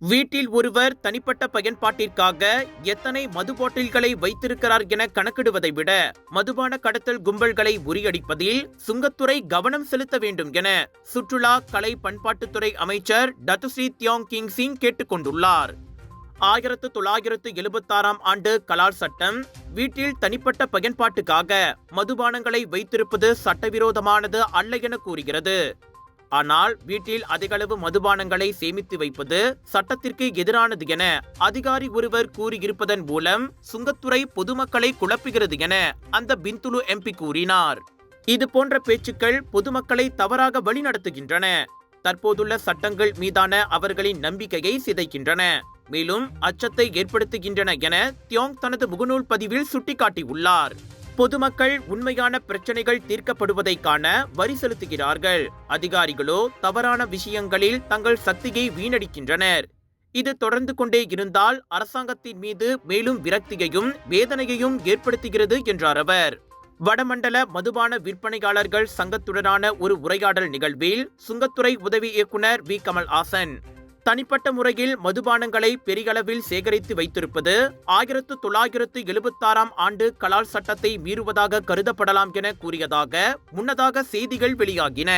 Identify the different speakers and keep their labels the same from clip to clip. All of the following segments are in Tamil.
Speaker 1: வீட்டில் ஒருவர் தனிப்பட்ட பயன்பாட்டிற்காக எத்தனை மது பாட்டில்களை வைத்திருக்கிறார் என கணக்கிடுவதை விட மதுபான கடத்தல் கும்பல்களை முறியடிப்பதில் சுங்கத்துறை கவனம் செலுத்த வேண்டும் என சுற்றுலா கலை பண்பாட்டுத்துறை அமைச்சர் டத்துஸ்ரீ தியோங் கிங் சிங் கேட்டுக் கொண்டுள்ளார். 1976 ஆண்டு கலால் சட்டம் வீட்டில் தனிப்பட்ட பயன்பாட்டுக்காக மதுபானங்களை வைத்திருப்பது சட்டவிரோதமானது அல்ல என கூறுகிறது. ஆனால் வீட்டில் அதிகளவு மதுபானங்களை சேமித்து வைப்பது சட்டத்திற்கு எதிரானது என அதிகாரி ஒருவர் கூறியிருப்பதன் மூலம் சுங்கத்துறை பொதுமக்களை குழப்புகிறது என அந்த பிந்துலு எம்பி கூறினார். இது போன்ற பேச்சுக்கள் பொதுமக்களை தவறாக வழிநடத்துகின்றன. தற்போதுள்ள சட்டங்கள் மீதான அவர்களின் நம்பிக்கையை சிதைக்கின்றன, மேலும் அச்சத்தை ஏற்படுத்துகின்றன என தியோங் தனது முகநூல் பதிவில் சுட்டிக்காட்டியுள்ளார். பொதுமக்கள் உண்மையான பிரச்சனைகள் தீர்க்கப்படுவதை காண வரி செலுத்துகிறார்கள். அதிகாரிகளோ தவறான விஷயங்களில் தங்கள் சக்தியை வீணடிக்கின்றனர். இது தொடர்ந்து கொண்டே இருந்தால் அரசாங்கத்தின் மீது மேலும் விரக்தியையும் வேதனையையும் ஏற்படுத்துகிறது என்றார் அவர். வடமண்டல மதுபான விற்பனையாளர்கள் சங்கத்துடனான ஒரு உரையாடல் நிகழ்வில் சுங்கத்துறை உதவி இயக்குனர் வி கமல் ஹாசன் தனிப்பட்ட முறையில் மதுபானங்களை பெரியளவில் சேகரித்து வைத்திருப்பது 1976 ஆண்டு கலால் சட்டத்தை மீறுவதாக கருதப்படலாம் என கூறியதாக முன்னதாக செய்திகள் வெளியாகின.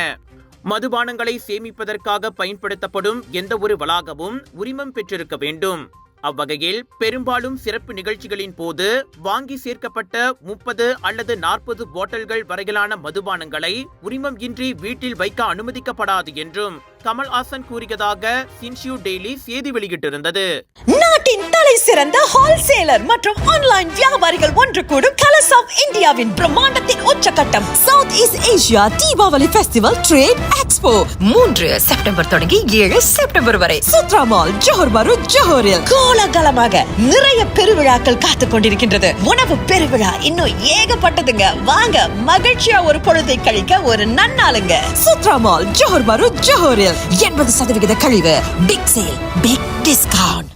Speaker 1: மதுபானங்களை சேமிப்பதற்காக பயன்படுத்தப்படும் எந்த ஒரு வளாகமும் உரிமம் பெற்றிருக்க வேண்டும். அவ்வகையில் பெரும்பாலும் சிறப்பு நிகழ்ச்சிகளின் போது வாங்கி சேர்க்கப்பட்ட 30 அல்லது 40 பாட்டில்கள் வரையிலான மதுபானங்களை உரிமம் இன்றி வீட்டில் வைக்க அனுமதிக்கப்படாது என்றும் கமல்ஹாசன் கூறியதாக சின்ஷியூ டெய்லி செய்தி வெளியிட்டிருந்தது.
Speaker 2: நாட்டின் தலை சிறந்த ஹோல்சேலர் மற்றும் ஆன்லைன் வியாபாரிகள் ஒன்று கூடும் கலர்ஸ் ஆஃப் இந்தியாவின் பிரம்மாண்டத்தின் உச்சகட்டம் South East Asia Deepavali festival trade expo 3 September தொடங்கி 7 செப்டம்பர் வரை சுத்ரா மால் ஜோஹர் பரு ஜோஹரில் கோலாகலமாக நிறைய பெருவிழாக்கள் காத்துக் கொண்டிருக்கின்றது. உணவு பெருவிழா இன்னும் ஏகப்பட்டதுங்க. வாங்க மகிழ்ச்சியா ஒரு பொழுதை கழிக்க ஒரு நன்னாளுங்க. சுத்ரா மால் ஜோஹர் பரு ஜோஹரில் 80% கழிவு, பிக் சேல், பிக் டிஸ்கவுண்ட்.